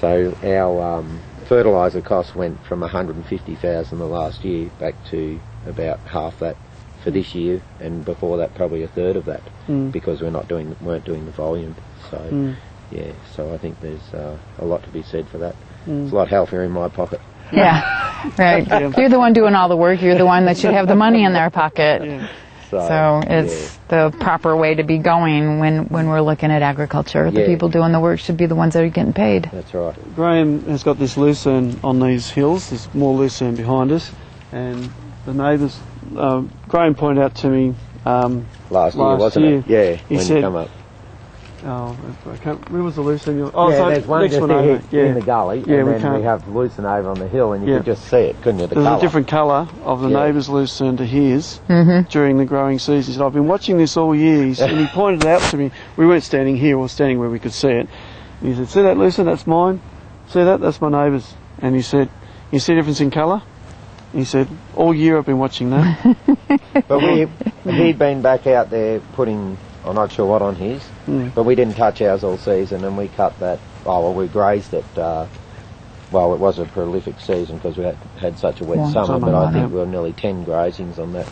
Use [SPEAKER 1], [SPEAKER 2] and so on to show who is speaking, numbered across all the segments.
[SPEAKER 1] So our fertiliser cost went from 150,000 the last year back to about half that for this year, and before that probably a third of that, because weren't doing the volume. So yeah, so I think there's a lot to be said for that. It's a lot healthier in my pocket.
[SPEAKER 2] Yeah, right. You're the one doing all the work. You're the one that should have the money in their pocket. Yeah. So it's the proper way to be going when we're looking at agriculture. The people doing the work should be the ones that are getting paid.
[SPEAKER 1] That's right.
[SPEAKER 3] Graeme has got this lucerne on these hills. There's more lucerne behind us, and the neighbours. Graeme pointed out to me
[SPEAKER 1] last year, wasn't it? Yeah,
[SPEAKER 3] he said,
[SPEAKER 1] you come up.
[SPEAKER 3] Where was the lucerne?
[SPEAKER 1] Oh, yeah, there's one just here in the gully,
[SPEAKER 3] yeah,
[SPEAKER 1] and then we have lucerne over on the hill, and you could just see it, couldn't you?
[SPEAKER 3] There's a different colour of the neighbour's lucerne to his during the growing season. He said, I've been watching this all year, and he pointed it out to me. We weren't standing here, we were standing where we could see it. And he said, see that lucerne, that's mine. See that, that's my neighbour's. And he said, you see the difference in colour? He said, all year I've been watching that.
[SPEAKER 1] But he'd been back out there putting, I'm not sure what on his, but we didn't touch ours all season, and we cut that, we grazed it, it was a prolific season because we had such a wet summer, but I think we were nearly 10 grazings on that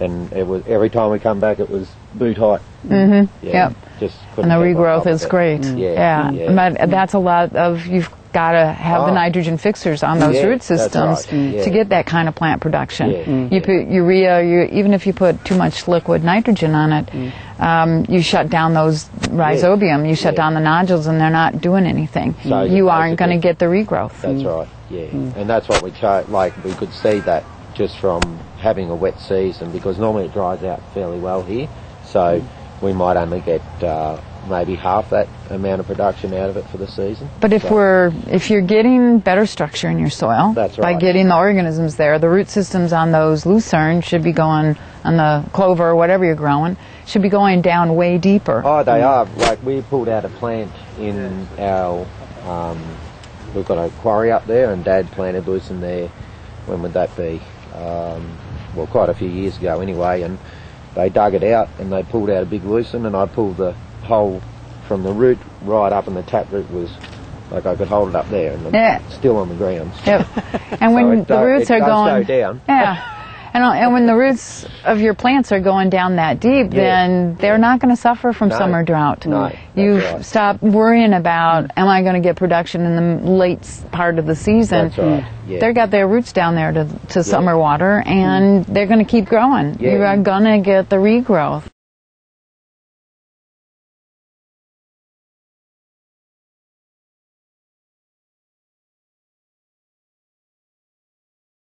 [SPEAKER 1] and it was, every time we come back it was boot height. Just
[SPEAKER 2] and the regrowth is great. But that's a lot of, you've got to have the nitrogen fixers on those root systems to get that kind of plant production. You put urea, even if you put too much liquid nitrogen on it, you shut down those rhizobium, you shut down the nodules, and they're not doing anything. So you aren't going to get the regrowth.
[SPEAKER 1] That's right, and that's what we we could see that just from having a wet season, because normally it dries out fairly well here, so we might only get maybe half that amount of production out of it for the season.
[SPEAKER 2] But if you're getting better structure in your soil, by getting the organisms there, the root systems on those lucerne should be going, on the clover or whatever you're growing, should be going down way deeper.
[SPEAKER 1] Oh, they are. Like, we pulled out a plant in our, we've got a quarry up there, and Dad planted lucerne there. When would that be? Quite a few years ago anyway, and they dug it out and they pulled out a big lucerne, and I pulled the hole from the root right up, and the taproot was like I could hold it up there, and it's still on the ground.
[SPEAKER 2] Yep. And when the roots are going
[SPEAKER 1] down,
[SPEAKER 2] and when the roots of your plants are going down that deep, then they're not going to suffer from summer drought.
[SPEAKER 1] No,
[SPEAKER 2] You've stopped worrying about, am I going to get production in the late part of the season?
[SPEAKER 1] That's right.
[SPEAKER 2] They've got their roots down there to summer water, and they're going to keep growing. You are going to get the regrowth.